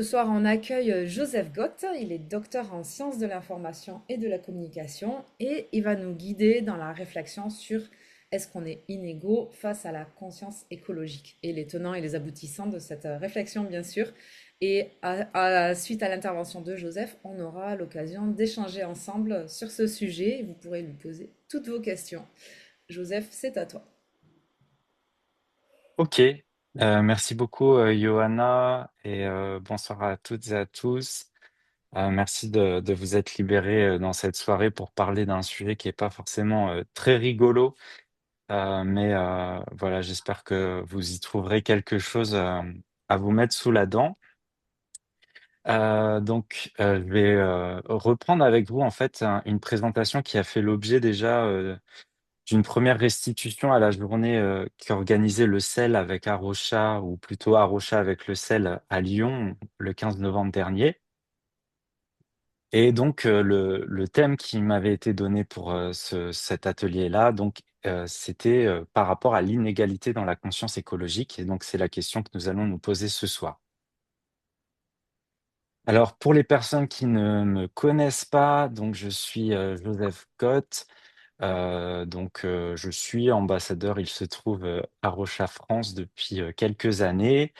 Ce soir, on accueille Joseph Gott. Il est docteur en sciences de l'information et de la communication et il va nous guider dans la réflexion sur est-ce qu'on est inégaux face à la conscience écologique et les tenants et les aboutissants de cette réflexion, bien sûr. Et suite à l'intervention de Joseph, on aura l'occasion d'échanger ensemble sur ce sujet et vous pourrez lui poser toutes vos questions. Joseph, c'est à toi. Ok, merci beaucoup Johanna et bonsoir à toutes et à tous. Merci de vous être libérés dans cette soirée pour parler d'un sujet qui est pas forcément très rigolo, mais voilà, j'espère que vous y trouverez quelque chose à vous mettre sous la dent. Je vais reprendre avec vous en fait une présentation qui a fait l'objet déjà d'une première restitution à la journée qui organisait le sel avec Arocha, ou plutôt Arocha avec le sel à Lyon, le 15 novembre dernier. Et donc, le thème qui m'avait été donné pour cet atelier-là, c'était par rapport à l'inégalité dans la conscience écologique. Et donc, c'est la question que nous allons nous poser ce soir. Alors, pour les personnes qui ne me connaissent pas, donc je suis Joseph Cotte. Je suis ambassadeur, il se trouve, à Rocha France depuis, quelques années.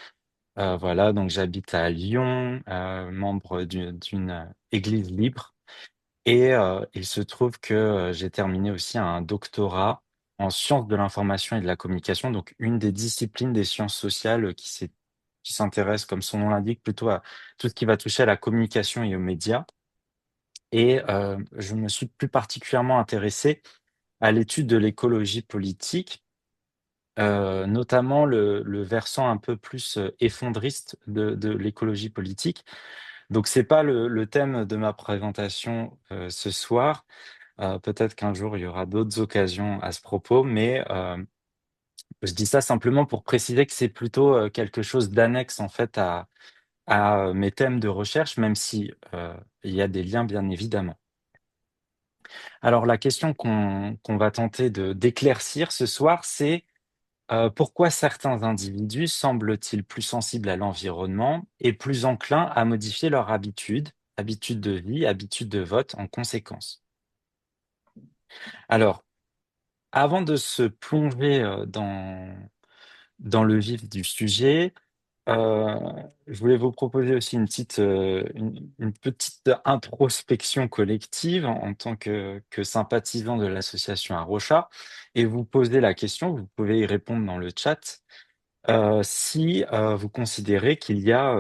Voilà, donc j'habite à Lyon, membre d'une église libre et il se trouve que, j'ai terminé aussi un doctorat en sciences de l'information et de la communication, donc une des disciplines des sciences sociales, qui s'intéresse, comme son nom l'indique, plutôt à tout ce qui va toucher à la communication et aux médias et je me suis plus particulièrement intéressé à l'étude de l'écologie politique, notamment le versant un peu plus, effondriste de l'écologie politique. Donc c'est pas le thème de ma présentation, ce soir. Peut-être qu'un jour il y aura d'autres occasions à ce propos, mais je dis ça simplement pour préciser que c'est plutôt, quelque chose d'annexe en fait à mes thèmes de recherche, même si, il y a des liens bien évidemment. Alors la question qu'on va tenter de d'éclaircir ce soir, c'est pourquoi certains individus semblent-ils plus sensibles à l'environnement et plus enclins à modifier leurs habitudes de vie, habitudes de vote en conséquence? Alors, avant de se plonger dans le vif du sujet, Heu, je voulais vous proposer aussi une petite introspection collective en tant que sympathisant de l'association Arocha et vous poser la question, vous pouvez y répondre dans le chat, si, vous considérez qu'il y a,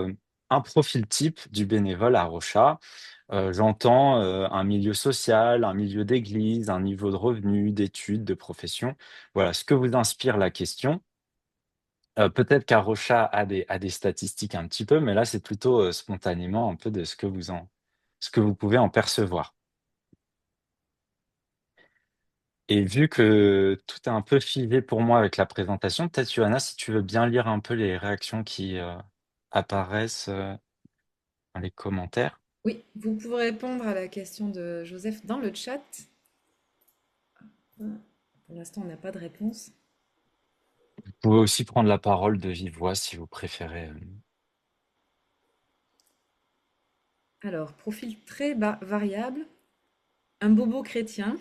un profil type du bénévole à Arocha. J'entends, un milieu social, un milieu d'église, un niveau de revenus, d'études, de profession. Voilà, ce que vous inspire la question. Peut-être qu'Arocha a des statistiques un petit peu, mais là, c'est plutôt, spontanément un peu de ce que vous pouvez en percevoir. Et vu que tout est un peu figé pour moi avec la présentation, peut-être Johanna, si tu veux bien lire un peu les réactions qui, apparaissent, dans les commentaires. Oui, vous pouvez répondre à la question de Joseph dans le chat. Pour l'instant, on n'a pas de réponse. Vous pouvez aussi prendre la parole de vive voix si vous préférez, Alors, profil très variable, un bobo chrétien,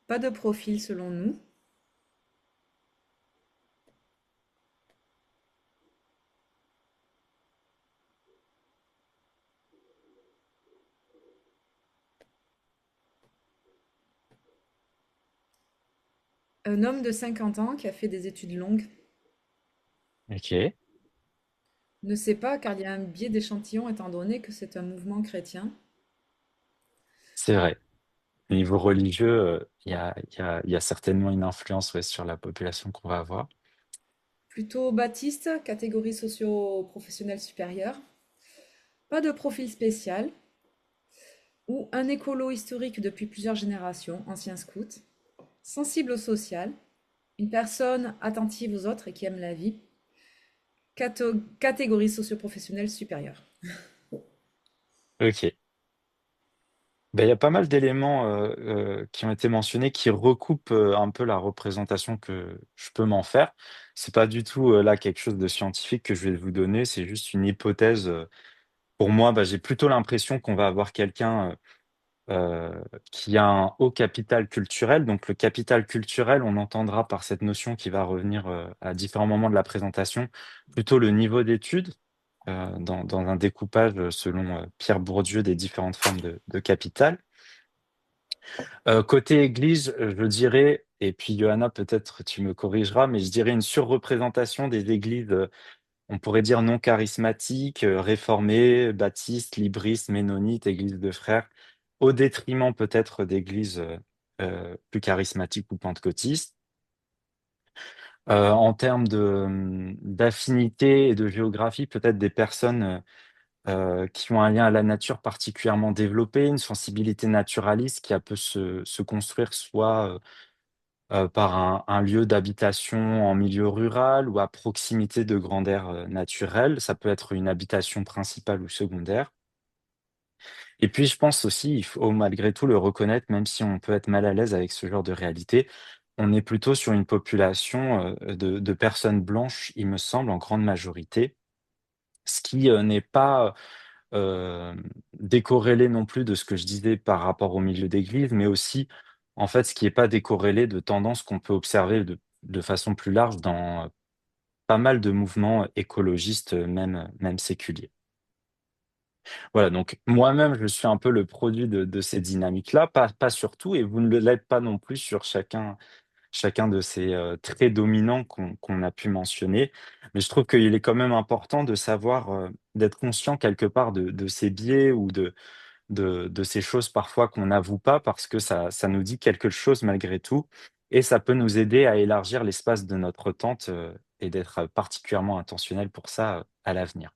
pas de profil selon nous, un homme de 50 ans qui a fait des études longues, OK, ne sait pas car il y a un biais d'échantillon étant donné que c'est un mouvement chrétien, c'est vrai. Au niveau religieux, il y a certainement une influence, ouais, sur la population qu'on va avoir. plutôt baptiste, catégorie socio-professionnelle supérieure, pas de profil spécial, ou un écolo historique depuis plusieurs générations, ancien scout, sensible au social, une personne attentive aux autres et qui aime la vie, catégorie socio-professionnelle supérieure. OK. Ben, il y a pas mal d'éléments, qui ont été mentionnés, qui recoupent, un peu la représentation que je peux m'en faire. C'est pas du tout, là, quelque chose de scientifique que je vais vous donner, c'est juste une hypothèse, Pour moi, bah, j'ai plutôt l'impression qu'on va avoir quelqu'un qui a un haut capital culturel. Donc le capital culturel, on entendra par cette notion qui va revenir à différents moments de la présentation, plutôt le niveau d'études dans un découpage selon Pierre Bourdieu des différentes formes de capital. Côté Église, je dirais, et puis Johanna, peut-être tu me corrigeras, mais je dirais une surreprésentation des églises, on pourrait dire non charismatiques, réformées, baptistes, libristes, ménonites, églises de frères, au détriment peut-être d'églises plus charismatiques ou pentecôtistes. En termes d'affinité et de géographie, peut-être des personnes qui ont un lien à la nature particulièrement développé, une sensibilité naturaliste qui a peut se construire soit par un lieu d'habitation en milieu rural ou à proximité de grandes aires naturelles. Ça peut être une habitation principale ou secondaire. Et puis, je pense aussi, il faut malgré tout le reconnaître, même si on peut être mal à l'aise avec ce genre de réalité, on est plutôt sur une population de personnes blanches, il me semble, en grande majorité, ce qui n'est pas décorrélé non plus de ce que je disais par rapport au milieu d'église, mais aussi, en fait, ce qui est pas décorrélé de tendances qu'on peut observer de façon plus large dans pas mal de mouvements écologistes, même séculiers. Voilà, donc moi-même, je suis un peu le produit de ces dynamiques-là, pas sur tout, et vous ne l'êtes pas non plus sur chacun de ces traits dominants qu'on a pu mentionner. Mais je trouve qu'il est quand même important de savoir, d'être conscient quelque part de ces biais ou de ces choses parfois qu'on n'avoue pas parce que ça nous dit quelque chose malgré tout et ça peut nous aider à élargir l'espace de notre tente, et d'être particulièrement intentionnel pour ça, à l'avenir.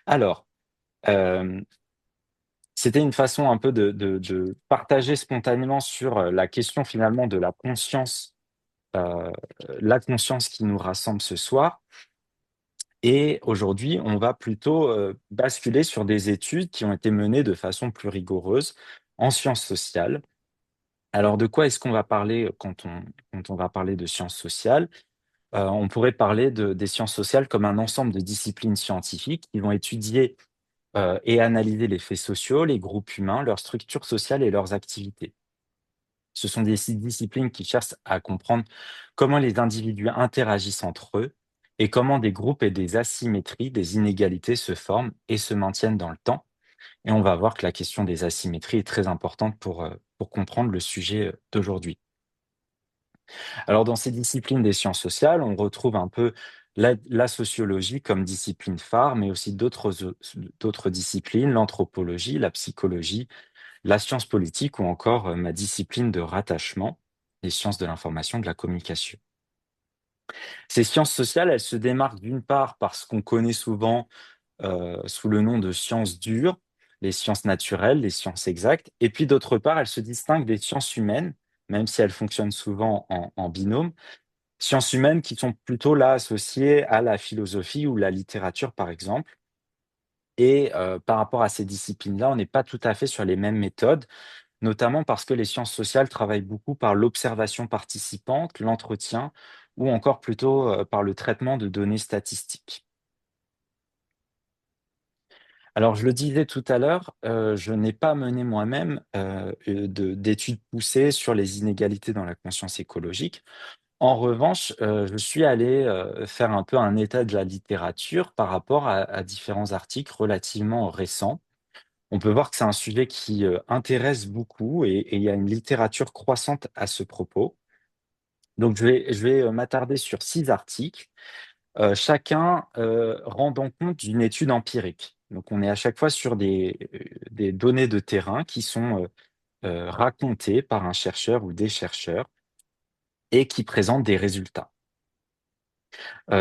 Alors, hem, c'était une façon un peu de partager spontanément sur, la question finalement de heu, la conscience qui nous rassemble ce soir et aujourd'hui, on va plutôt, basculer sur des études qui ont été menées de façon plus rigoureuse en sciences sociales. Alors, de quoi est-ce qu'on va parler quand on va parler de sciences sociales? On pourrait parler des sciences sociales comme un ensemble de disciplines scientifiques qui vont étudier, et analyser les faits sociaux, les groupes humains, leurs structures sociales et leurs activités. Ce sont des disciplines qui cherchent à comprendre comment les individus interagissent entre eux et comment des groupes et des asymétries, des inégalités se forment et se maintiennent dans le temps. Et on va voir que la question des asymétries est très importante pour comprendre le sujet d'aujourd'hui. Alors, dans ces disciplines des sciences sociales, on retrouve un peu la sociologie comme discipline phare, mais aussi d'autres disciplines, l'anthropologie, la psychologie, la science politique ou encore ma discipline de rattachement, les sciences de l'information, de la communication. Ces sciences sociales, elles se démarquent d'une part parce qu'on connaît souvent sous le nom de sciences dures, les sciences naturelles, les sciences exactes, et puis d'autre part, elles se distinguent des sciences humaines, même si elles fonctionnent souvent en binôme. Sciences humaines qui sont plutôt là associées à la philosophie ou la littérature, par exemple. Et par rapport à ces disciplines-là, on n'est pas tout à fait sur les mêmes méthodes, notamment parce que les sciences sociales travaillent beaucoup par l'observation participante, l'entretien ou encore plutôt par le traitement de données statistiques. Alors, je le disais tout à l'heure, je n'ai pas mené moi-même d'études poussées sur les inégalités dans la conscience écologique. En revanche, je suis allé, faire un peu un état de la littérature par rapport à différents articles relativement récents. On peut voir que c'est un sujet qui, intéresse beaucoup et il y a une littérature croissante à ce propos. Donc je vais m'attarder sur 6 articles, chacun, rendant compte d'une étude empirique. Donc on est à chaque fois sur des données de terrain qui sont, racontées par un chercheur ou des chercheurs et qui présentent des résultats.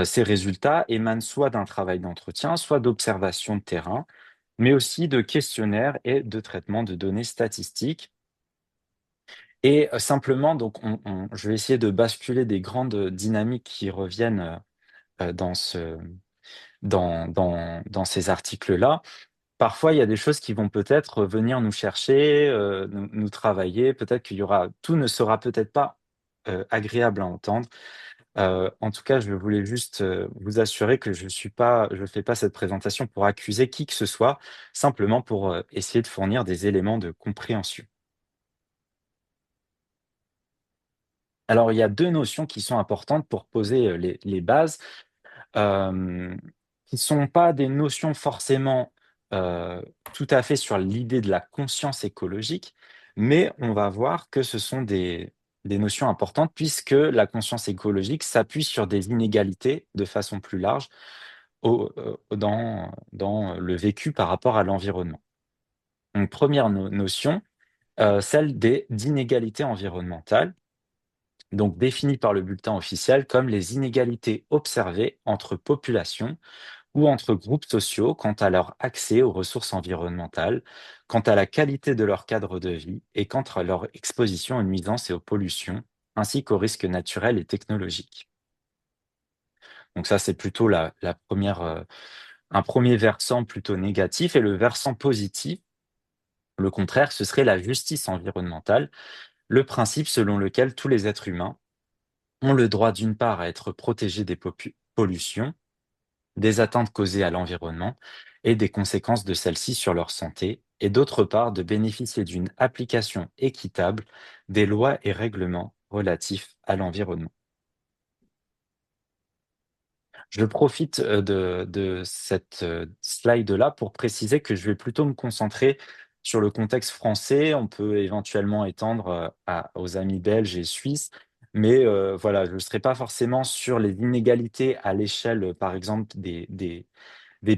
Ces résultats émanent soit d'un travail d'entretien, soit d'observation de terrain, mais aussi de questionnaires et de traitement de données statistiques. Et simplement, donc je vais essayer de basculer des grandes dynamiques qui reviennent, dans dans ces articles-là. Parfois, il y a des choses qui vont peut-être venir nous chercher, nous travailler. Peut-être qu'il y aura tout ne sera peut-être pas, agréable à entendre. En tout cas, je voulais juste vous assurer que je fais pas cette présentation pour accuser qui que ce soit, simplement pour essayer de fournir des éléments de compréhension. Alors, il y a deux notions qui sont importantes pour poser les bases, euh, qui sont pas des notions forcément euh, tout à fait sur l'idée de la conscience écologique, mais on va voir que ce sont des notions importantes puisque la conscience écologique s'appuie sur des inégalités de façon plus large dans le vécu par rapport à l'environnement. Donc, première notion, celle d'inégalités environnementales, donc définies par le bulletin officiel comme les inégalités observées entre populations ou entre groupes sociaux quant à leur accès aux ressources environnementales, quant à la qualité de leur cadre de vie et quant à leur exposition aux nuisances et aux pollutions, ainsi qu'aux risques naturels et technologiques. Donc ça, c'est plutôt la première, un premier versant plutôt négatif, et le versant positif, le contraire, ce serait la justice environnementale, le principe selon lequel tous les êtres humains ont le droit d'une part à être protégés des pollutions, des atteintes causées à l'environnement et des conséquences de celles-ci sur leur santé, et d'autre part de bénéficier d'une application équitable des lois et règlements relatifs à l'environnement. Je profite de cette slide-là pour préciser que je vais plutôt me concentrer sur le contexte français. On peut éventuellement étendre aux amis belges et suisses, mais voilà, je ne serai pas forcément sur les inégalités à l'échelle, par exemple, des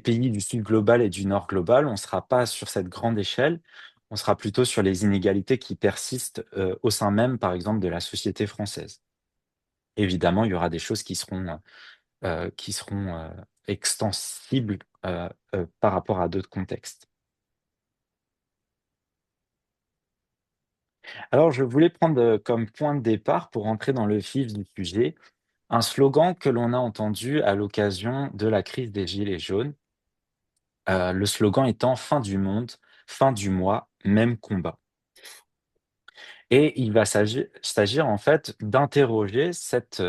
pays du Sud global et du Nord global. On ne sera pas sur cette grande échelle. On sera plutôt sur les inégalités qui persistent au sein même, par exemple, de la société française. Évidemment, il y aura des choses qui seront extensibles par rapport à d'autres contextes. Alors, je voulais prendre comme point de départ, pour entrer dans le vif du sujet, un slogan que l'on a entendu à l'occasion de la crise des Gilets jaunes. Le slogan étant «Fin du monde, fin du mois, même combat». Et il va s'agir en fait d'interroger cette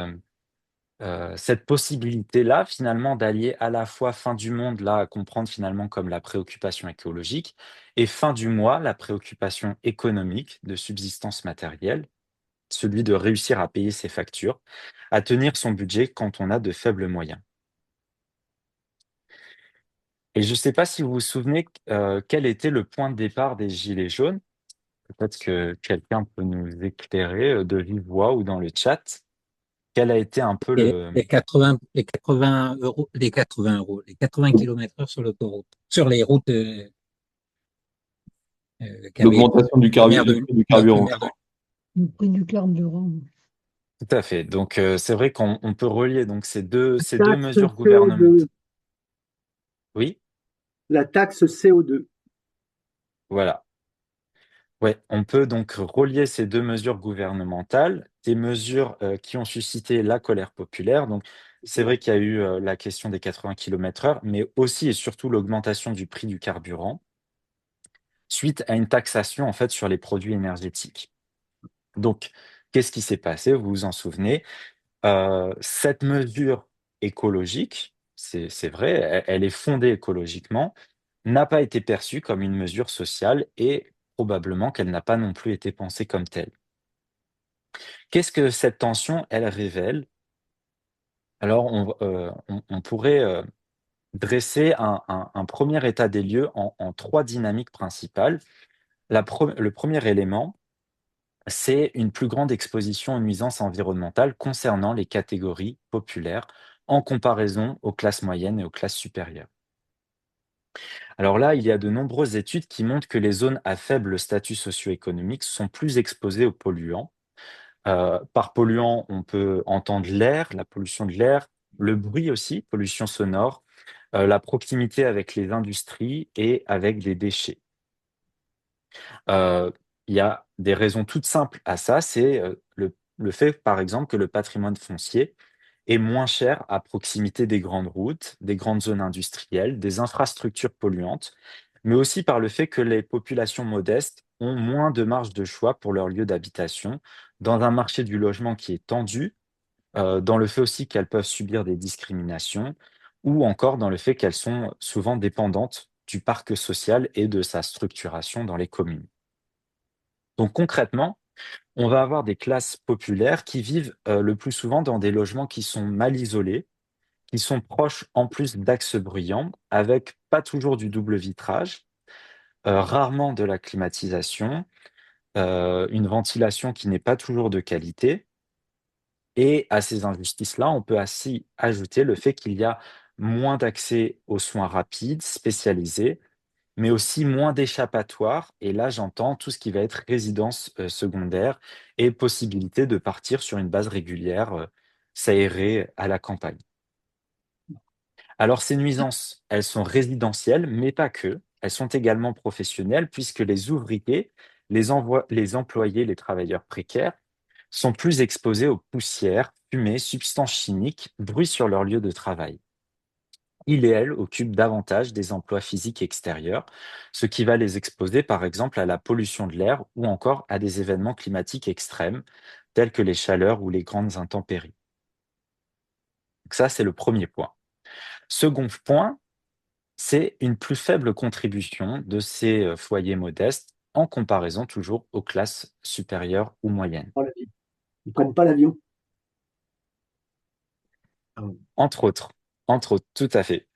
possibilité-là, finalement, d'allier à la fois fin du monde, là, à comprendre finalement comme la préoccupation écologique, et fin du mois, la préoccupation économique de subsistance matérielle, celui de réussir à payer ses factures, à tenir son budget quand on a de faibles moyens. Et je ne sais pas si vous vous souvenez quel était le point de départ des Gilets jaunes. Peut-être que quelqu'un peut nous éclairer de vive voix ou dans le chat. Quel a été un peu Et le... les 80 km/h sur l'autoroute, sur les routes qui avaient L'augmentation du prix du le carburant. maire de Le prix du carburant. Tout à fait. Donc, c'est vrai qu'on peut relier donc ces deux Taxe mesures CO2. gouvernementales. Oui, La taxe CO2. voilà. Ouais, on peut donc relier ces deux mesures gouvernementales, des mesures qui ont suscité la colère populaire. Donc, c'est vrai qu'il y a eu la question des 80 km/h, mais aussi et surtout l'augmentation du prix du carburant suite à une taxation en fait sur les produits énergétiques. Donc, qu'est-ce qui s'est passé? Vous vous en souvenez? Cette mesure écologique, c'est vrai, elle est fondée écologiquement, n'a pas été perçue comme une mesure sociale et probablement qu'elle n'a pas non plus été pensée comme telle. Qu'est-ce que cette tension, elle révèle? Alors, on pourrait dresser un premier état des lieux en trois dynamiques principales. Le premier élément, c'est une plus grande exposition aux nuisances environnementales concernant les catégories populaires en comparaison aux classes moyennes et aux classes supérieures. Alors là, il y a de nombreuses études qui montrent que les zones à faible statut socio-économique sont plus exposées aux polluants. Par polluants, on peut entendre l'air, la pollution de l'air, le bruit aussi, pollution sonore, la proximité avec les industries et avec des déchets. Il y a des raisons toutes simples à ça, c'est le fait, par exemple, que le patrimoine foncier est moins cher à proximité des grandes routes, des grandes zones industrielles, des infrastructures polluantes, mais aussi par le fait que les populations modestes ont moins de marge de choix pour leur lieu d'habitation dans un marché du logement qui est tendu dans le fait aussi qu'elles peuvent subir des discriminations, ou encore dans le fait qu'elles sont souvent dépendantes du parc social et de sa structuration dans les communes. Donc concrètement, on va avoir des classes populaires qui vivent le plus souvent dans des logements qui sont mal isolés, qui sont proches en plus d'axes bruyants, avec pas toujours du double vitrage, rarement de la climatisation, une ventilation qui n'est pas toujours de qualité. Et à ces injustices-là, on peut ainsi ajouter le fait qu'il y a moins d'accès aux soins rapides, spécialisés, mais aussi moins d'échappatoires. Et là, j'entends tout ce qui va être résidence secondaire et possibilité de partir sur une base régulière, s'aérer à la campagne. Alors, ces nuisances, elles sont résidentielles, mais pas que. Elles sont également professionnelles, puisque les ouvriers, les employés, les travailleurs précaires, sont plus exposés aux poussières, fumées, substances chimiques, bruit sur leur lieu de travail. Ils et elles occupent davantage des emplois physiques extérieurs, ce qui va les exposer par exemple à la pollution de l'air ou encore à des événements climatiques extrêmes, tels que les chaleurs ou les grandes intempéries. Donc ça, c'est le premier point. Second point, c'est une plus faible contribution de ces foyers modestes en comparaison toujours aux classes supérieures ou moyennes. Dans la vie. Ils ne prennent pas l'avion. Entre autres, tout à fait.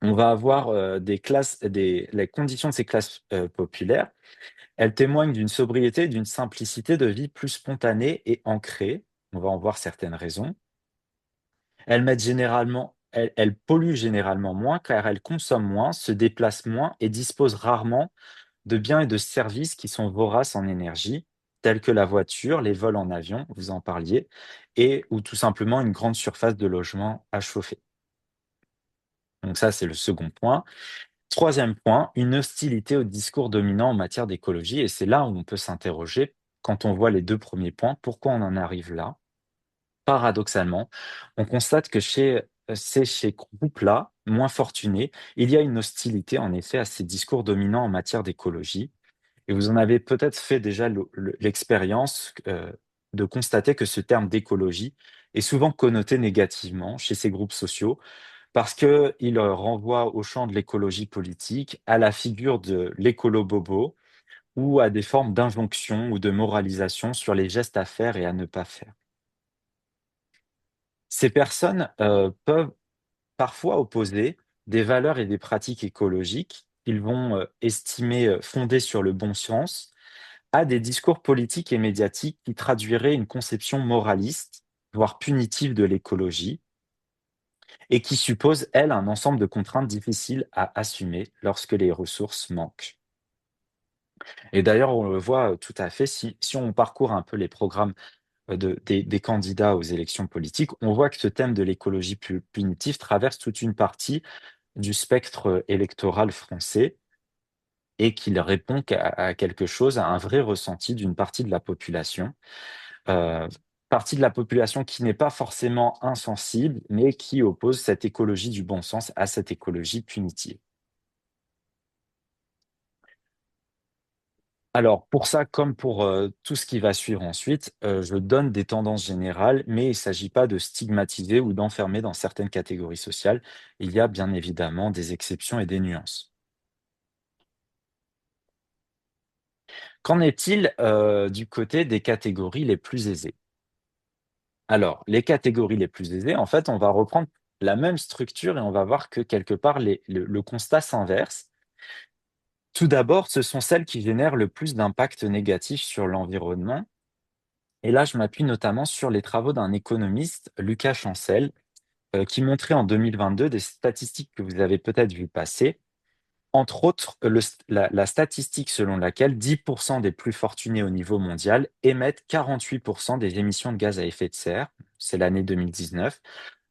On va avoir les conditions de ces classes populaires. Elles témoignent d'une sobriété et d'une simplicité de vie plus spontanée et ancrée. On va en voir certaines raisons. Elles polluent généralement moins car elles consomment moins, se déplacent moins et disposent rarement de biens et de services qui sont voraces en énergie, tels que la voiture, les vols en avion, vous en parliez, et ou tout simplement une grande surface de logement à chauffer. Donc ça, c'est le second point. Troisième point, une hostilité au discours dominant en matière d'écologie. Et c'est là où on peut s'interroger, quand on voit les deux premiers points, pourquoi on en arrive là? Paradoxalement, on constate que c'est chez groupes-là, moins fortunés, il y a une hostilité en effet à ces discours dominants en matière d'écologie. Et vous en avez peut-être fait déjà l'expérience de constater que ce terme d'écologie est souvent connoté négativement chez ces groupes sociaux parce qu'il renvoie au champ de l'écologie politique, à la figure de l'écolo-bobo ou à des formes d'injonction ou de moralisation sur les gestes à faire et à ne pas faire. Ces personnes peuvent parfois opposer des valeurs et des pratiques écologiques qu'ils vont estimer fondées sur le bon sens à des discours politiques et médiatiques qui traduiraient une conception moraliste, voire punitive de l'écologie, et qui suppose, elle, un ensemble de contraintes difficiles à assumer lorsque les ressources manquent. Et d'ailleurs, on le voit tout à fait, si on parcourt un peu les programmes des candidats aux élections politiques, on voit que ce thème de l'écologie punitive traverse toute une partie du spectre électoral français et qu'il répond à quelque chose, à un vrai ressenti d'une partie de la population. Euh, Partie de la population qui n'est pas forcément insensible, mais qui oppose cette écologie du bon sens à cette écologie punitive. Alors, pour ça, comme pour tout ce qui va suivre ensuite, je donne des tendances générales, mais il ne s'agit pas de stigmatiser ou d'enfermer dans certaines catégories sociales. Il y a bien évidemment des exceptions et des nuances. Qu'en est-il du côté des catégories les plus aisées? Alors, les catégories les plus aisées, en fait, on va reprendre la même structure et on va voir que quelque part, le constat s'inverse. Tout d'abord, ce sont celles qui génèrent le plus d'impact négatif sur l'environnement. Et là, je m'appuie notamment sur les travaux d'un économiste, Lucas Chancel, qui montrait en 2022 des statistiques que vous avez peut-être vues passer. Entre autres, la statistique selon laquelle 10% des plus fortunés au niveau mondial émettent 48% des émissions de gaz à effet de serre, c'est l'année 2019,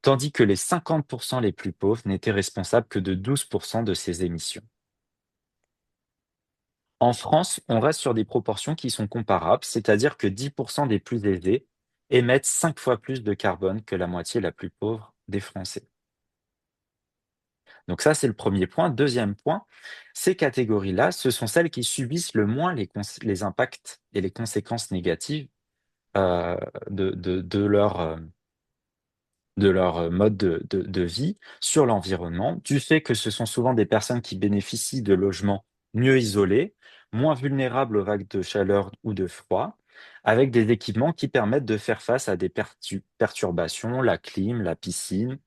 tandis que les 50% les plus pauvres n'étaient responsables que de 12% de ces émissions. En France, on reste sur des proportions qui sont comparables, c'est-à-dire que 10% des plus aisés émettent 5 fois plus de carbone que la moitié la plus pauvre des Français. Donc ça, c'est le premier point. Deuxième point, ces catégories-là, ce sont celles qui subissent le moins les impacts et les conséquences négatives euh, de leur de leur mode de vie sur l'environnement, du fait que ce sont souvent des personnes qui bénéficient de logements mieux isolés, moins vulnérables aux vagues de chaleur ou de froid, avec des équipements qui permettent de faire face à des perturbations, la clim, la piscine,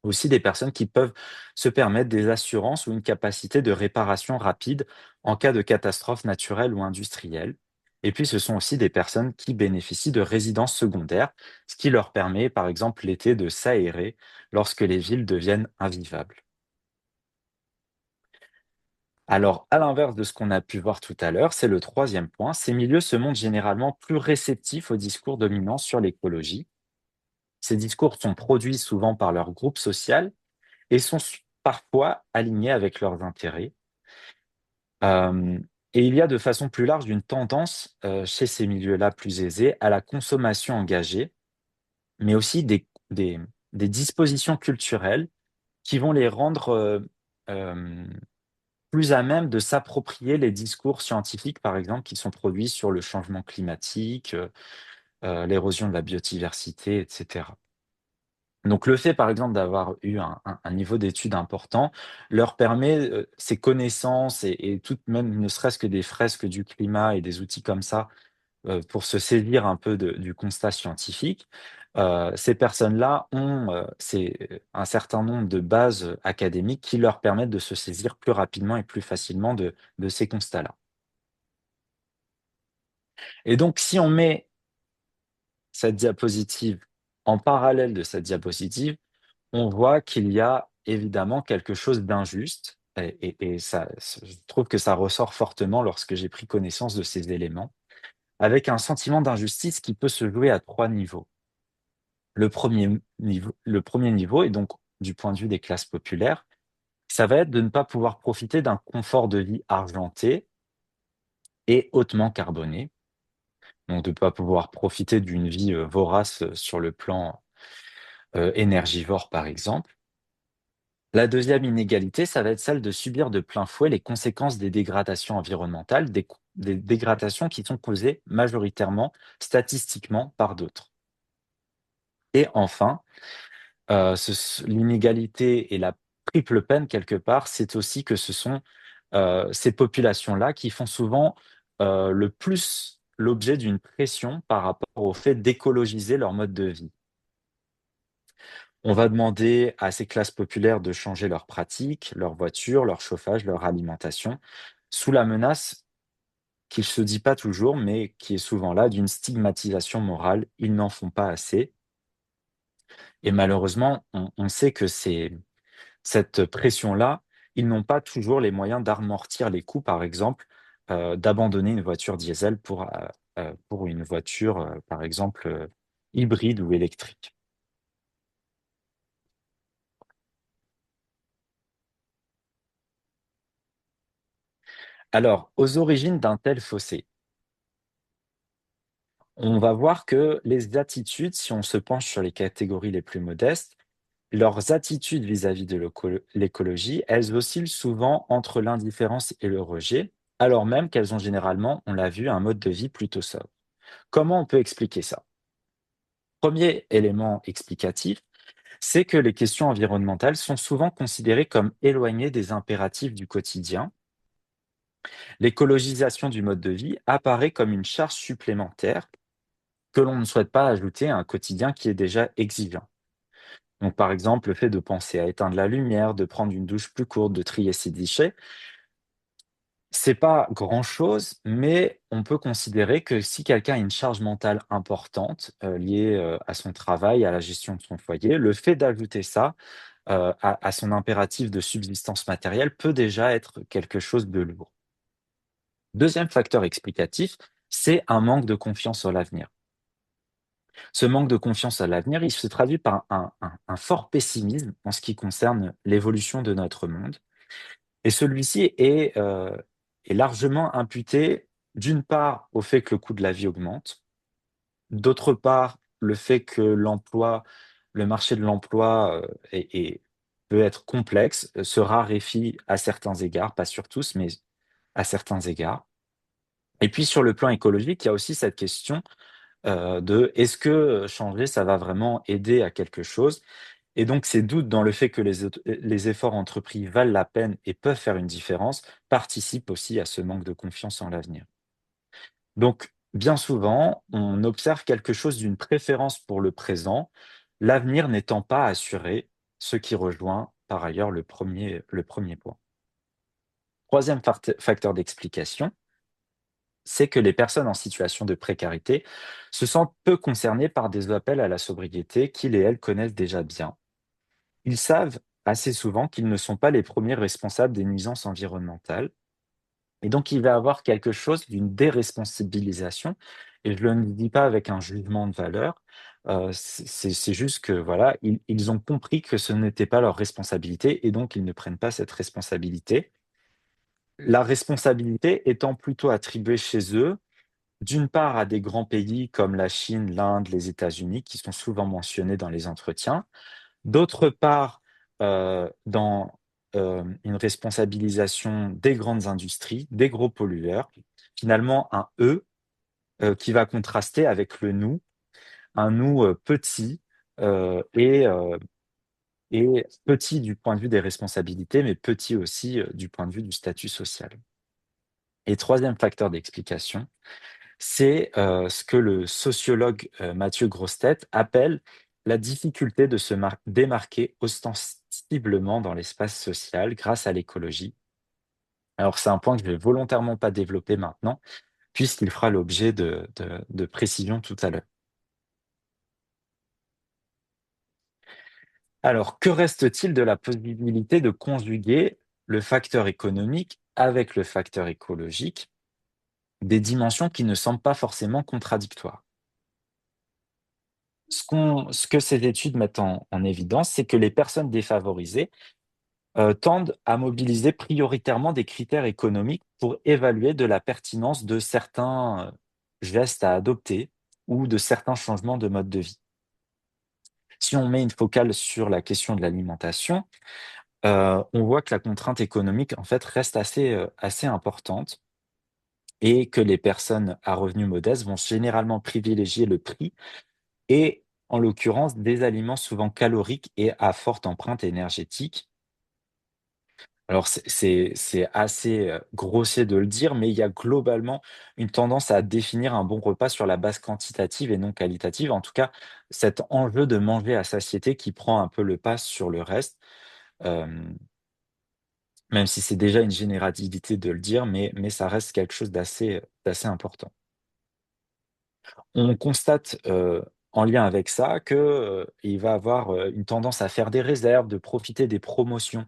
aussi des personnes qui peuvent se permettre des assurances ou une capacité de réparation rapide en cas de catastrophe naturelle ou industrielle. Et puis, ce sont aussi des personnes qui bénéficient de résidences secondaires, ce qui leur permet, par exemple, l'été, de s'aérer lorsque les villes deviennent invivables. Alors, à l'inverse de ce qu'on a pu voir tout à l'heure, c'est le troisième point, ces milieux se montrent généralement plus réceptifs aux discours dominants sur l'écologie. Ces discours sont produits souvent par leur groupe social et sont parfois alignés avec leurs intérêts. Et il y a de façon plus large une tendance chez ces milieux-là plus aisés à la consommation engagée, mais aussi des dispositions culturelles qui vont les rendre euh, plus à même de s'approprier les discours scientifiques, par exemple, qui sont produits sur le changement climatique, l'érosion de la biodiversité, etc. Donc le fait, par exemple, d'avoir eu un niveau d'études important leur permet, ces connaissances et toutes même ne serait-ce que des fresques du climat et des outils comme ça, pour se saisir un peu du constat scientifique. Ces personnes-là ont, un certain nombre de bases académiques qui leur permettent de se saisir plus rapidement et plus facilement de ces constats-là. Et donc si on met cette diapositive en parallèle de cette diapositive, on voit qu'il y a évidemment quelque chose d'injuste et ça, je trouve que ça ressort fortement lorsque j'ai pris connaissance de ces éléments, avec un sentiment d'injustice qui peut se jouer à 3 niveaux. Le premier niveau est donc du point de vue des classes populaires, ça va être de ne pas pouvoir profiter d'un confort de vie argenté et hautement carboné, donc de ne pas pouvoir profiter d'une vie, vorace, sur le plan, énergivore par exemple. La deuxième inégalité, ça va être celle de subir de plein fouet les conséquences des dégradations environnementales, des dégradations qui sont causées majoritairement, statistiquement, par d'autres. Et enfin, l'inégalité et la triple peine quelque part, c'est aussi que ce sont, ces populations-là qui font souvent, le plus l'objet d'une pression par rapport au fait d'écologiser leur mode de vie. On va demander à ces classes populaires de changer leurs pratiques, leurs voitures, leur chauffage, leur alimentation, sous la menace qui ne se dit pas toujours, mais qui est souvent là, d'une stigmatisation morale. Ils n'en font pas assez. Et malheureusement, on sait que cette pression-là, ils n'ont pas toujours les moyens d'amortir les coûts, par exemple, d'abandonner une voiture diesel pour une voiture, par exemple, hybride ou électrique. Alors, aux origines d'un tel fossé, on va voir que les attitudes, si on se penche sur les catégories les plus modestes, leurs attitudes vis-à-vis de l'écologie, elles oscillent souvent entre l'indifférence et le rejet, alors même qu'elles ont généralement, on l'a vu, un mode de vie plutôt sobre. Comment on peut expliquer ça? Premier élément explicatif, c'est que les questions environnementales sont souvent considérées comme éloignées des impératifs du quotidien. L'écologisation du mode de vie apparaît comme une charge supplémentaire que l'on ne souhaite pas ajouter à un quotidien qui est déjà exigeant. Donc, par exemple, le fait de penser à éteindre la lumière, de prendre une douche plus courte, de trier ses déchets, c'est pas grand-chose, mais on peut considérer que si quelqu'un a une charge mentale importante, liée, à son travail, à la gestion de son foyer, le fait d'ajouter ça, à son impératif de subsistance matérielle peut déjà être quelque chose de lourd. Deuxième facteur explicatif, c'est un manque de confiance en l'avenir. Ce manque de confiance à l'avenir, il se traduit par un fort pessimisme en ce qui concerne l'évolution de notre monde. Et celui-ci est largement imputé, d'une part, au fait que le coût de la vie augmente, d'autre part, le fait que le marché de l'emploi peut être complexe, se raréfie à certains égards, pas sur tous, mais à certains égards. Et puis sur le plan écologique, il y a aussi cette question de est-ce que changer, ça va vraiment aider à quelque chose? Et donc ces doutes dans le fait que les efforts entrepris valent la peine et peuvent faire une différence participent aussi à ce manque de confiance en l'avenir. Donc, bien souvent, on observe quelque chose d'une préférence pour le présent, l'avenir n'étant pas assuré, ce qui rejoint par ailleurs le premier point. Troisième facteur d'explication, c'est que les personnes en situation de précarité se sentent peu concernées par des appels à la sobriété qu'ils et elles connaissent déjà bien. Ils savent assez souvent qu'ils ne sont pas les premiers responsables des nuisances environnementales. Et donc, il va y avoir quelque chose d'une déresponsabilisation, et je ne le dis pas avec un jugement de valeur, c'est juste que voilà, ils ont compris que ce n'était pas leur responsabilité et donc ils ne prennent pas cette responsabilité. La responsabilité étant plutôt attribuée chez eux, d'une part à des grands pays comme la Chine, l'Inde, les États-Unis, qui sont souvent mentionnés dans les entretiens. D'autre part, dans, une responsabilisation des grandes industries, des gros pollueurs. Finalement, un «eux», qui va contraster avec le «nous», un «nous», petit, et petit du point de vue des responsabilités, mais petit aussi, du point de vue du statut social. Et troisième facteur d'explication, c'est, ce que le sociologue, Mathieu Grossetête appelle la difficulté de se démarquer ostensiblement dans l'espace social grâce à l'écologie. Alors c'est un point que je vais volontairement pas développer maintenant, puisqu'il fera l'objet de précisions tout à l'heure. Alors, que reste-t-il de la possibilité de conjuguer le facteur économique avec le facteur écologique, des dimensions qui ne semblent pas forcément contradictoires? Ce que ces études mettent en évidence, c'est que les personnes défavorisées, tendent à mobiliser prioritairement des critères économiques pour évaluer de la pertinence de certains, gestes à adopter ou de certains changements de mode de vie. Si on met une focale sur la question de l'alimentation, on voit que la contrainte économique, en fait, reste assez importante et que les personnes à revenus modestes vont généralement privilégier le prix et en l'occurrence, des aliments souvent caloriques et à forte empreinte énergétique. Alors c'est assez, grossier de le dire, mais il y a globalement une tendance à définir un bon repas sur la base quantitative et non qualitative. En tout cas, cet enjeu de manger à satiété qui prend un peu le pas sur le reste, hem, même si c'est déjà une généralité de le dire, mais ça reste quelque chose d'assez important. On constate, en lien avec ça que, il va avoir, une tendance à faire des réserves, de profiter des promotions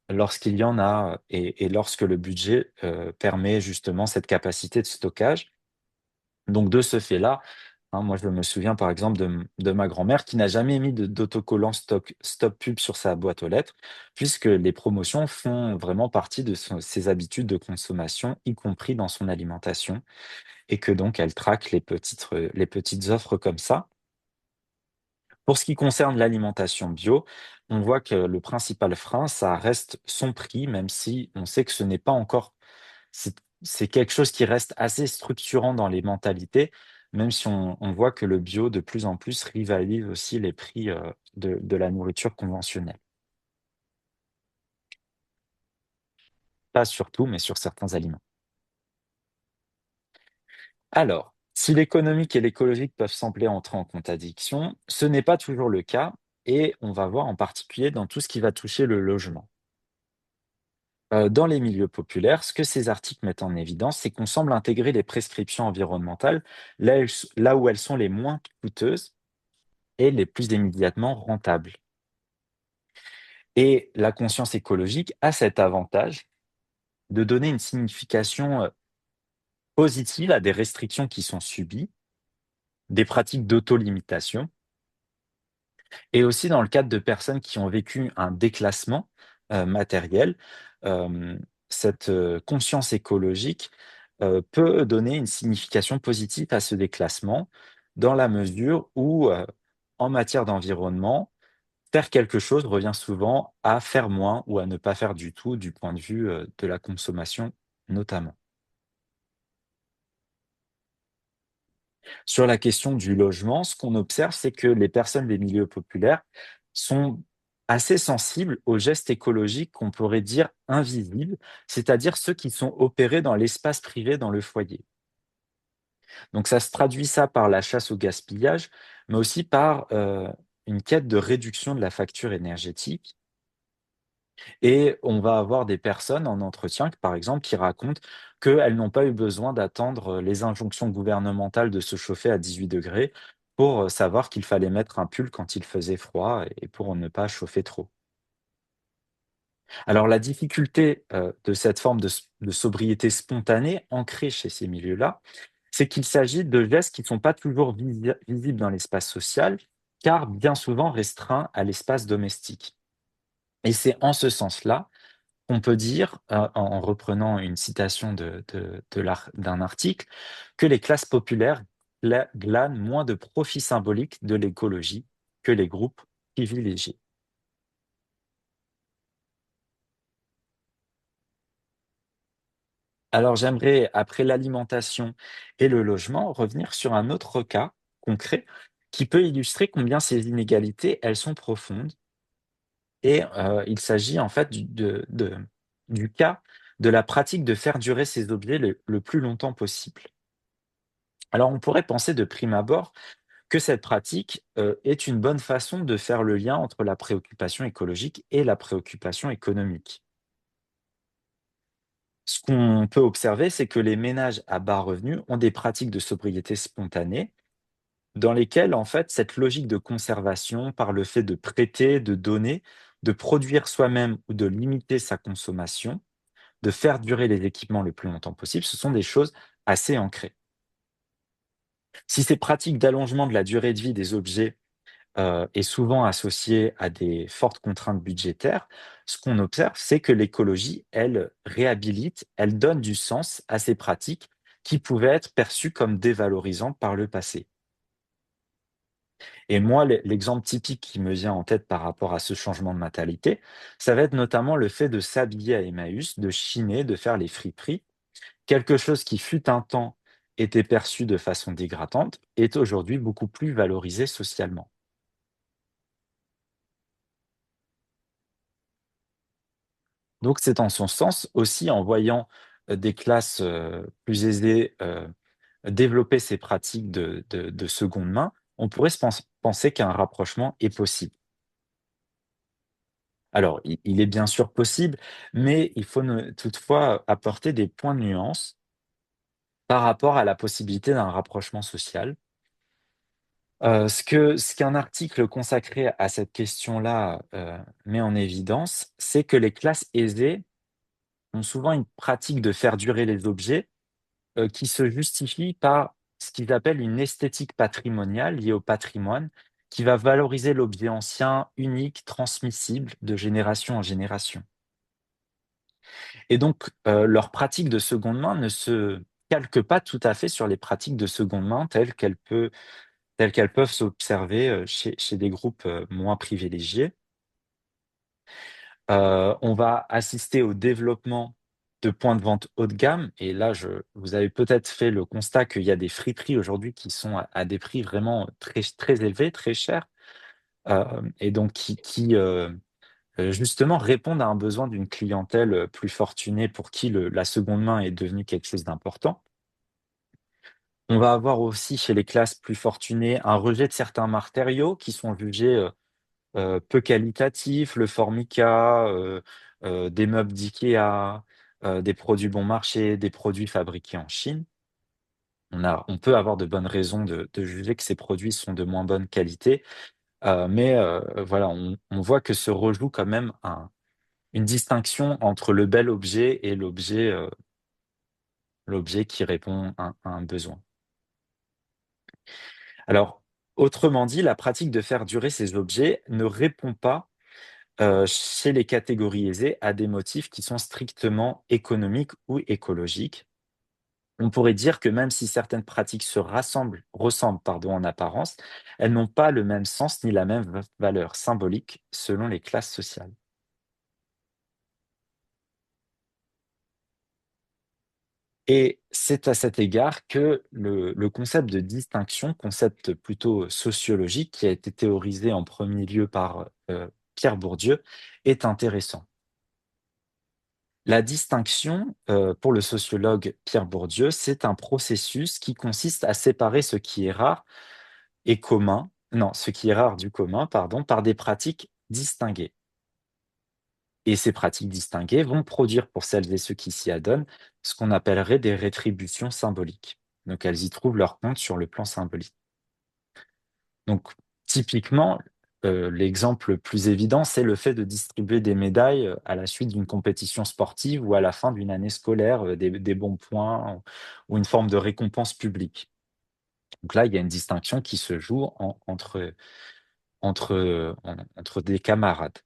lorsqu'il y en a, et lorsque le budget, permet justement cette capacité de stockage. Donc de ce fait-là, hein, moi je me souviens par exemple de ma grand-mère qui n'a jamais mis d'autocollant stop pub sur sa boîte aux lettres, puisque les promotions font vraiment partie de ses habitudes de consommation, y compris dans son alimentation, et que donc elle traque les petites offres comme ça. Pour ce qui concerne l'alimentation bio, on voit que le principal frein, ça reste son prix, même si on sait que ce n'est pas encore, c'est quelque chose qui reste assez structurant dans les mentalités, même si on voit que le bio, de plus en plus, rivalise aussi les prix, de la nourriture conventionnelle. Pas sur tout, mais sur certains aliments. Alors, si l'économique et l'écologique peuvent sembler entrer en contradiction, ce n'est pas toujours le cas, et on va voir en particulier dans tout ce qui va toucher le logement. Dans les milieux populaires, ce que ces articles mettent en évidence, c'est qu'on semble intégrer les prescriptions environnementales là où elles sont les moins coûteuses et les plus immédiatement rentables. Et la conscience écologique a cet avantage de donner une signification, positive à des restrictions qui sont subies, des pratiques d'autolimitation, et aussi dans le cadre de personnes qui ont vécu un déclassement, matériel, hem, cette, conscience écologique, peut donner une signification positive à ce déclassement, dans la mesure où, en matière d'environnement, faire quelque chose revient souvent à faire moins ou à ne pas faire du tout, du point de vue, de la consommation notamment. Sur la question du logement, ce qu'on observe, c'est que les personnes des milieux populaires sont assez sensibles aux gestes écologiques qu'on pourrait dire invisibles, c'est-à-dire ceux qui sont opérés dans l'espace privé dans le foyer. Donc ça se traduit ça par la chasse au gaspillage, mais aussi par une quête de réduction de la facture énergétique. Et on va avoir des personnes en entretien, par exemple, qui racontent qu'elles n'ont pas eu besoin d'attendre les injonctions gouvernementales de se chauffer à 18 degrés pour savoir qu'il fallait mettre un pull quand il faisait froid et pour ne pas chauffer trop. Alors la difficulté de cette forme de sobriété spontanée ancrée chez ces milieux-là, c'est qu'il s'agit de gestes qui ne sont pas toujours visibles dans l'espace social, car bien souvent restreints à l'espace domestique. Et c'est en ce sens-là on peut dire, en reprenant une citation d'un article, que les classes populaires glanent moins de profits symboliques de l'écologie que les groupes privilégiés. Alors j'aimerais, après l'alimentation et le logement, revenir sur un autre cas concret qui peut illustrer combien ces inégalités, elles sont profondes. Et il s'agit en fait du cas de la pratique de faire durer ces objets le plus longtemps possible. Alors on pourrait penser de prime abord que cette pratique est une bonne façon de faire le lien entre la préoccupation écologique et la préoccupation économique. Ce qu'on peut observer, c'est que les ménages à bas revenus ont des pratiques de sobriété spontanée dans lesquelles, en fait, cette logique de conservation, par le fait de prêter, de donner, de produire soi-même ou de limiter sa consommation, de faire durer les équipements le plus longtemps possible, ce sont des choses assez ancrées. Si ces pratiques d'allongement de la durée de vie des objets est souvent associée à des fortes contraintes budgétaires, ce qu'on observe, c'est que l'écologie, elle réhabilite, elle donne du sens à ces pratiques qui pouvaient être perçues comme dévalorisantes par le passé. Et moi, l'exemple typique qui me vient en tête par rapport à ce changement de mentalité, ça va être notamment le fait de s'habiller à Emmaüs, de chiner, de faire les friperies. Quelque chose qui fut un temps était perçu de façon dégradante est aujourd'hui beaucoup plus valorisé socialement. Donc c'est en son sens aussi en voyant, des classes, plus aisées, développer ces pratiques de seconde main, on pourrait penser qu'un rapprochement est possible. Alors il est bien sûr possible, mais il faut toutefois apporter des points de nuance par rapport à la possibilité d'un rapprochement social. Ce qu'un article consacré à cette question-là, met en évidence, c'est que les classes aisées ont souvent une pratique de faire durer les objets, qui se justifie par ce qu'ils appellent une esthétique patrimoniale liée au patrimoine, qui va valoriser l'objet ancien, unique, transmissible de génération en génération. Et donc, leur pratique de seconde main ne se calque pas tout à fait sur les pratiques de seconde main telles qu'elles peuvent s'observer, chez des groupes, moins privilégiés. On va assister au développement de points de vente haut de gamme et là, vous avez peut-être fait le constat qu'il y a des friperies aujourd'hui qui sont à des prix vraiment très très élevés, très chers, et donc justement répondent à un besoin d'une clientèle, plus fortunée pour qui la seconde main est devenue quelque chose d'important. On va avoir aussi chez les classes plus fortunées un rejet de certains matériaux qui sont jugés, peu qualitatifs, le formica, des meubles d'IKEA, des produits bon marché, des produits fabriqués en Chine. On peut avoir de bonnes raisons de juger que ces produits sont de moins bonne qualité, mais voilà, on voit que se rejoue quand même une distinction entre le bel objet et l'objet qui répond à un besoin. Alors, autrement dit, la pratique de faire durer ces objets ne répond pas chez les catégories aisées, à des motifs qui sont strictement économiques ou écologiques. On pourrait dire que même si certaines pratiques ressemblent pardon, en apparence, elles n'ont pas le même sens ni la même valeur symbolique selon les classes sociales. Et c'est à cet égard que le concept de distinction, concept plutôt sociologique, qui a été théorisé en premier lieu par Pierre Bourdieu, est intéressant. La distinction, pour le sociologue Pierre Bourdieu, c'est un processus qui consiste à séparer ce qui est rare et commun, non, ce qui est rare du commun, pardon, par des pratiques distinguées. Et ces pratiques distinguées vont produire pour celles et ceux qui s'y adonnent ce qu'on appellerait des rétributions symboliques. Donc elles y trouvent leur compte sur le plan symbolique. Donc typiquement, l'exemple le plus évident, c'est le fait de distribuer des médailles à la suite d'une compétition sportive ou à la fin d'une année scolaire, des bons points ou une forme de récompense publique. Donc là, il y a une distinction qui se joue entre des camarades.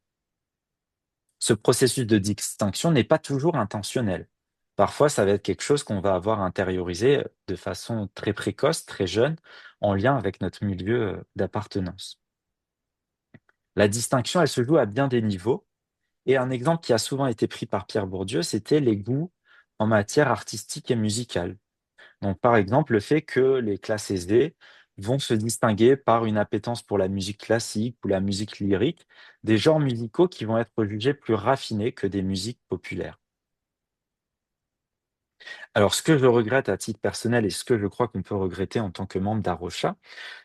Ce processus de distinction n'est pas toujours intentionnel. Parfois, ça va être quelque chose qu'on va avoir intériorisé de façon très précoce, très jeune, en lien avec notre milieu d'appartenance. La distinction, elle se joue à bien des niveaux. Et un exemple qui a souvent été pris par Pierre Bourdieu, c'était les goûts en matière artistique et musicale. Donc, par exemple, le fait que les classes aisées vont se distinguer par une appétence pour la musique classique ou la musique lyrique, des genres musicaux qui vont être jugés plus raffinés que des musiques populaires. Alors, ce que je regrette à titre personnel et ce que je crois qu'on peut regretter en tant que membre d'Arrocha,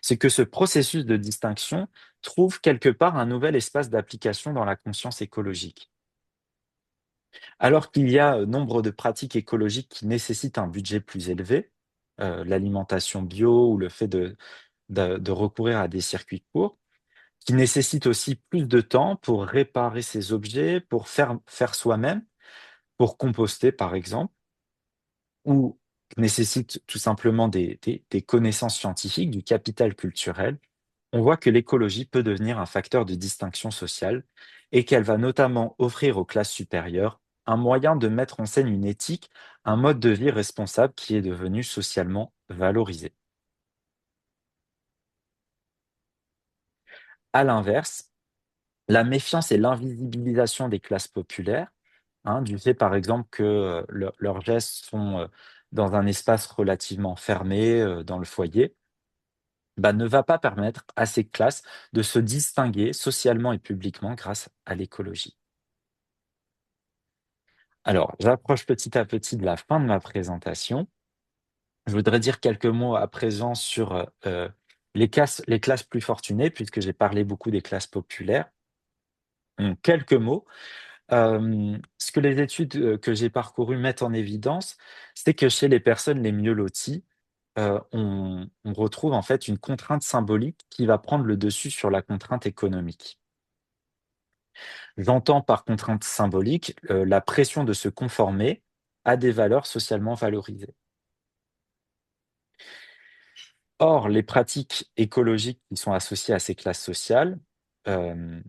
c'est que ce processus de distinction trouve quelque part un nouvel espace d'application dans la conscience écologique. Alors qu'il y a nombre de pratiques écologiques qui nécessitent un budget plus élevé, l'alimentation bio ou le fait de recourir à des circuits courts, qui nécessitent aussi plus de temps pour réparer ces objets, pour faire soi-même, pour composter par exemple, ou nécessitent tout simplement des connaissances scientifiques, du capital culturel. On voit que l'écologie peut devenir un facteur de distinction sociale et qu'elle va notamment offrir aux classes supérieures un moyen de mettre en scène une éthique, un mode de vie responsable qui est devenu socialement valorisé. À l'inverse, la méfiance et l'invisibilisation des classes populaires, du fait par exemple que leurs gestes sont dans un espace relativement fermé, dans le foyer, bah, ne va pas permettre à ces classes de se distinguer socialement et publiquement grâce à l'écologie. Alors, j'approche petit à petit de la fin de ma présentation. Je voudrais dire quelques mots à présent sur les classes plus fortunées, puisque j'ai parlé beaucoup des classes populaires. Quelques mots. Ce que les études que j'ai parcourues mettent en évidence, c'est que chez les personnes les mieux loties, on retrouve en fait une contrainte symbolique qui va prendre le dessus sur la contrainte économique. J'entends par contrainte symbolique la pression de se conformer à des valeurs socialement valorisées. Or, les pratiques écologiques qui sont associées à ces classes sociales, euh,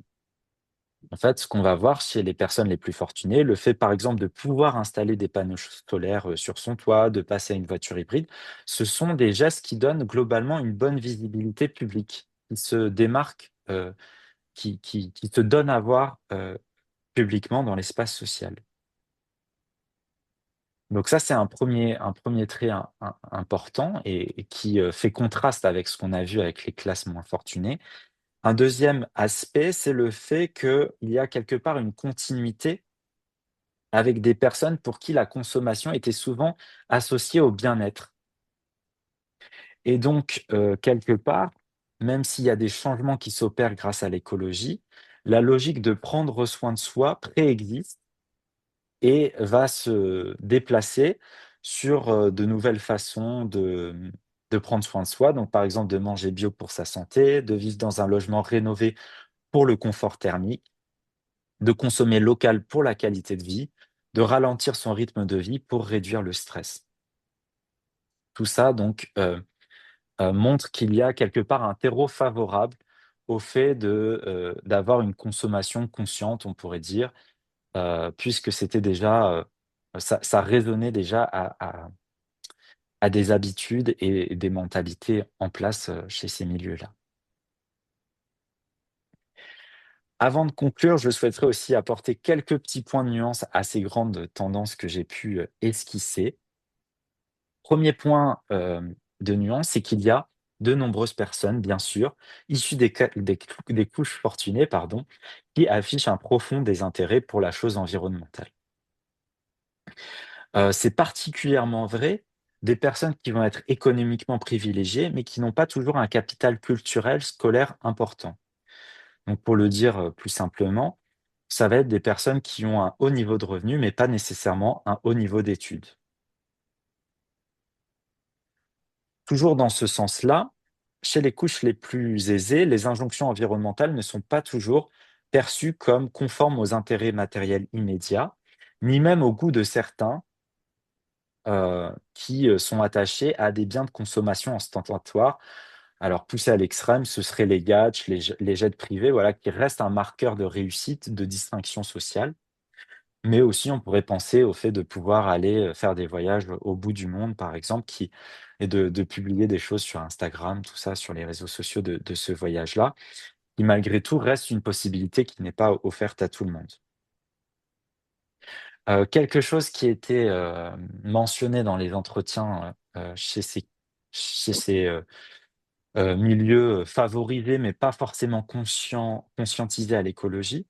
en fait, ce qu'on va voir chez les personnes les plus fortunées, le fait par exemple de pouvoir installer des panneaux solaires sur son toit, de passer à une voiture hybride, ce sont des gestes qui donnent globalement une bonne visibilité publique, qui se démarquent, qui se donnent à voir publiquement dans l'espace social. Donc ça, c'est un premier trait important et qui fait contraste avec ce qu'on a vu avec les classes moins fortunées. Un deuxième aspect, c'est le fait qu'il y a quelque part une continuité avec des personnes pour qui la consommation était souvent associée au bien-être. Et donc, quelque part, même s'il y a des changements qui s'opèrent grâce à l'écologie, la logique de prendre soin de soi préexiste et va se déplacer sur de nouvelles façons de prendre soin de soi. Donc, par exemple, de manger bio pour sa santé, de vivre dans un logement rénové pour le confort thermique, de consommer local pour la qualité de vie, de ralentir son rythme de vie pour réduire le stress. Tout ça, donc, montre qu'il y a quelque part un terreau favorable au fait d'avoir une consommation consciente, on pourrait dire, puisque c'était déjà, ça résonnait déjà à des habitudes et des mentalités en place, chez ces milieux-là. Avant de conclure, je souhaiterais aussi apporter quelques petits points de nuance à ces grandes tendances que j'ai pu, esquisser. Premier point de nuance, c'est qu'il y a de nombreuses personnes, bien sûr, issues des couches fortunées, pardon, qui affichent un profond désintérêt pour la chose environnementale. C'est particulièrement vrai des personnes qui vont être économiquement privilégiées, mais qui n'ont pas toujours un capital culturel, scolaire important. Donc pour le dire, plus simplement, ça va être des personnes qui ont un haut niveau de revenus, mais pas nécessairement un haut niveau d'études. Toujours dans ce sens-là, chez les couches les plus aisées, les injonctions environnementales ne sont pas toujours perçues comme conformes aux intérêts matériels immédiats, ni même au goût de certains, qui, sont attachés à des biens de consommation ostentatoires. Alors poussé à l'extrême, ce seraient les yachts, les jets privés, voilà, qui restent un marqueur de réussite, de distinction sociale. Mais aussi, on pourrait penser au fait de pouvoir aller, faire des voyages au bout du monde, par exemple, et de publier des choses sur Instagram, tout ça, sur les réseaux sociaux de ce voyage-là, qui malgré tout reste une possibilité qui n'est pas offerte à tout le monde. Quelque chose qui était, mentionné dans les entretiens, chez ces milieux, favorisés, mais pas forcément conscientisés à l'écologie,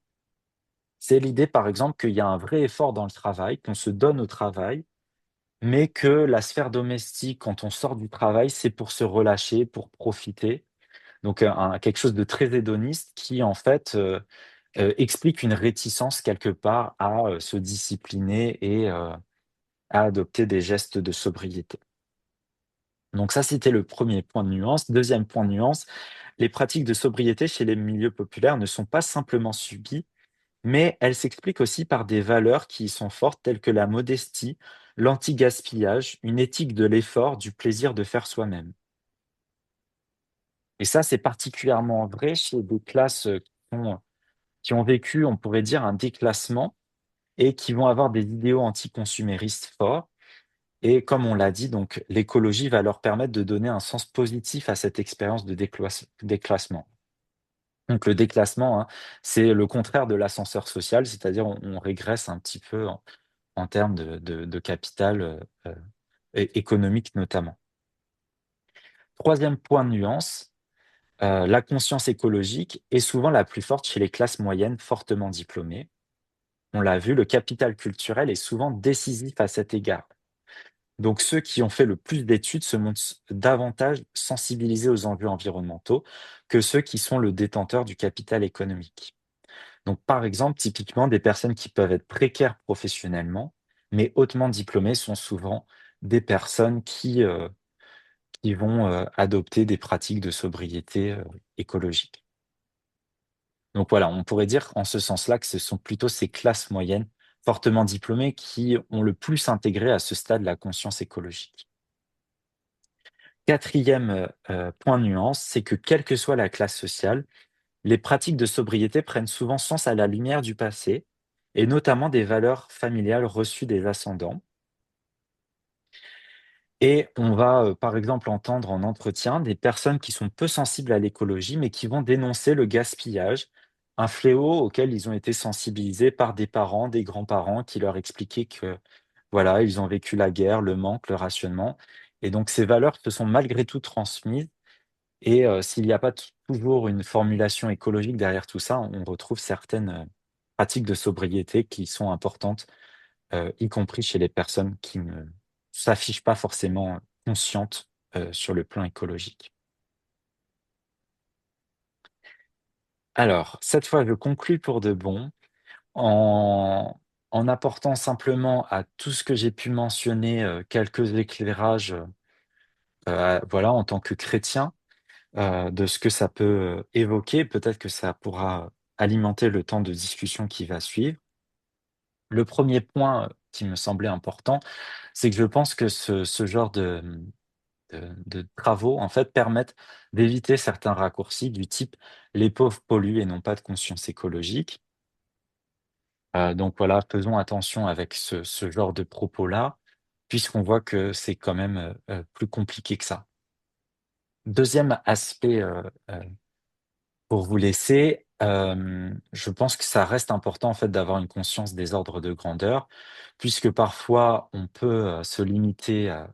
c'est l'idée, par exemple, qu'il y a un vrai effort dans le travail, qu'on se donne au travail, mais que la sphère domestique, quand on sort du travail, c'est pour se relâcher, pour profiter. Donc, quelque chose de très hédoniste qui, en fait, explique une réticence quelque part à, se discipliner et à adopter des gestes de sobriété. Donc ça, c'était le premier point de nuance. Deuxième point de nuance, les pratiques de sobriété chez les milieux populaires ne sont pas simplement subies, mais elles s'expliquent aussi par des valeurs qui y sont fortes, telles que la modestie, l'anti-gaspillage, une éthique de l'effort, du plaisir de faire soi-même. Et ça, c'est particulièrement vrai chez des classes qui ont vécu, on pourrait dire, un déclassement et qui vont avoir des idéaux anticonsuméristes forts. Et comme on l'a dit, donc l'écologie va leur permettre de donner un sens positif à cette expérience de déclassement. Donc le déclassement, hein, c'est le contraire de l'ascenseur social, c'est-à-dire on régresse un petit peu en termes de capital, économique notamment. Troisième point de nuance, la conscience écologique est souvent la plus forte chez les classes moyennes fortement diplômées. On l'a vu, le capital culturel est souvent décisif à cet égard. Donc ceux qui ont fait le plus d'études se montrent davantage sensibilisés aux enjeux environnementaux que ceux qui sont le détenteur du capital économique. Donc par exemple, typiquement, des personnes qui peuvent être précaires professionnellement, mais hautement diplômées sont souvent des personnes qui vont, adopter des pratiques de sobriété, écologique. Donc voilà, on pourrait dire en ce sens-là que ce sont plutôt ces classes moyennes fortement diplômées qui ont le plus intégré à ce stade la conscience écologique. Quatrième point de nuance, c'est que quelle que soit la classe sociale, les pratiques de sobriété prennent souvent sens à la lumière du passé, et notamment des valeurs familiales reçues des ascendants. Et on va, par exemple, entendre en entretien des personnes qui sont peu sensibles à l'écologie, mais qui vont dénoncer le gaspillage, un fléau auquel ils ont été sensibilisés par des parents, des grands-parents qui leur expliquaient que, voilà, ils ont vécu la guerre, le manque, le rationnement. Et donc ces valeurs se sont malgré tout transmises et s'il n'y a pas toujours une formulation écologique derrière tout ça, on retrouve certaines, pratiques de sobriété qui sont importantes, y compris chez les personnes qui ne s'affichent pas forcément conscientes, sur le plan écologique. Alors, cette fois, je conclus pour de bon en apportant simplement à tout ce que j'ai pu mentionner, quelques éclairages, voilà, en tant que chrétien, de ce que ça peut, évoquer. Peut-être que ça pourra alimenter le temps de discussion qui va suivre. Le premier point, qui me semblait important, c'est que je pense que ce genre de travaux, en fait, permettent d'éviter certains raccourcis du type: «Les pauvres polluent» et n'ont pas de conscience écologique. Donc voilà, faisons attention avec ce genre de propos-là, puisqu'on voit que c'est quand même, plus compliqué que ça. Deuxième aspect, pour vous laisser, je pense que ça reste important, en fait, d'avoir une conscience des ordres de grandeur, puisque parfois on peut, se limiter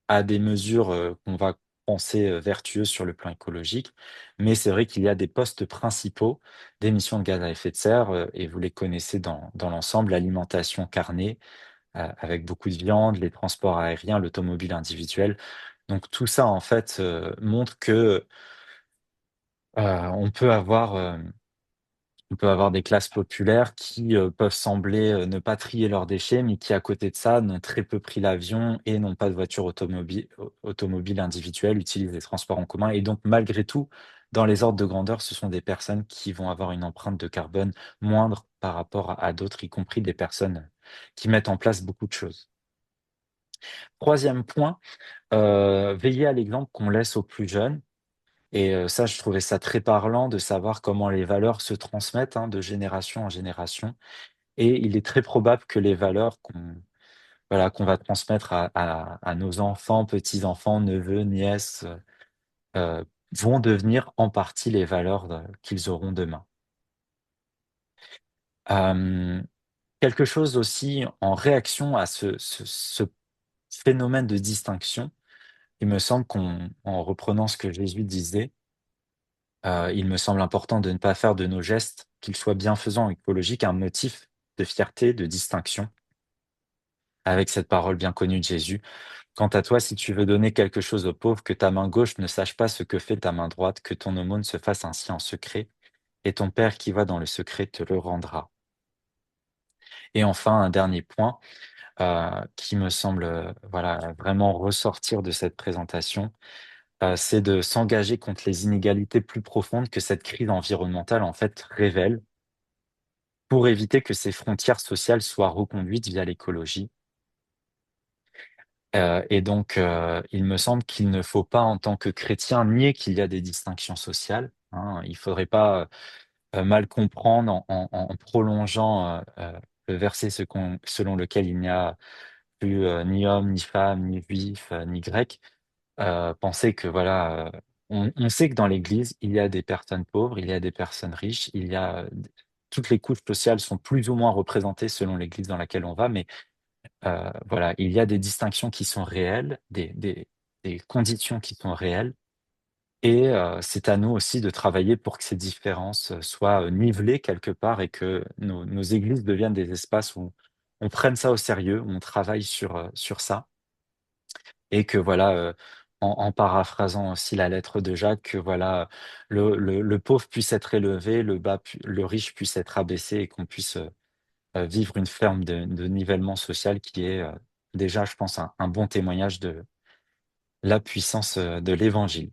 à des mesures qu'on va penser vertueuses sur le plan écologique. Mais c'est vrai qu'il y a des postes principaux d'émissions de gaz à effet de serre, et vous les connaissez dans l'ensemble, l'alimentation carnée, avec beaucoup de viande, les transports aériens, l'automobile individuelle. Donc tout ça, en fait, montre que on peut avoir, on peut avoir des classes populaires qui, peuvent sembler, ne pas trier leurs déchets, mais qui, à côté de ça, n'ont très peu pris l'avion et n'ont pas de voiture automobile individuelle, utilisent les transports en commun et donc malgré tout, dans les ordres de grandeur, ce sont des personnes qui vont avoir une empreinte de carbone moindre par rapport à d'autres, y compris des personnes qui mettent en place beaucoup de choses. Troisième point, veiller à l'exemple qu'on laisse aux plus jeunes. Et ça, je trouvais ça très parlant de savoir comment les valeurs se transmettent, hein, de génération en génération. Et il est très probable que les valeurs qu'on va transmettre à nos enfants, petits-enfants, neveux, nièces, vont devenir en partie les valeurs qu'ils auront demain. Hem, Quelque chose aussi en réaction à ce phénomène de distinction, il me semble en reprenant ce que Jésus disait, il me semble important de ne pas faire de nos gestes, qu'ils soient bienfaisants ou écologiques, un motif de fierté, de distinction, avec cette parole bien connue de Jésus. Quant à toi, si tu veux donner quelque chose aux pauvres, que ta main gauche ne sache pas ce que fait ta main droite, que ton aumône se fasse ainsi en secret, et ton Père qui va dans le secret te le rendra. Et enfin, un dernier point qui me semble voilà, vraiment ressortir de cette présentation, c'est de s'engager contre les inégalités plus profondes que cette crise environnementale en fait révèle, pour éviter que ces frontières sociales soient reconduites via l'écologie. Et donc, il me semble qu'il ne faut pas, en tant que chrétien, nier qu'il y a des distinctions sociales, hein. Il faudrait pas, mal comprendre en prolongeant, le verset selon lequel il n'y a plus, ni homme, ni femme, ni juif, ni grec. Penser que voilà, on sait que dans l'Église, il y a des personnes pauvres, il y a des personnes riches, il y a, toutes les couches sociales sont plus ou moins représentées selon l'Église dans laquelle on va, mais voilà, il y a des distinctions qui sont réelles, des conditions qui sont réelles et c'est à nous aussi de travailler pour que ces différences, soient, nivelées quelque part et que nos églises deviennent des espaces où on prenne ça au sérieux, où on travaille sur ça et que voilà, en paraphrasant aussi la lettre de Jacques, que voilà, le pauvre puisse être élevé, le riche puisse être abaissé et qu'on puisse, vivre une forme de nivellement social qui est, déjà, je pense, un bon témoignage de la puissance, de l'évangile.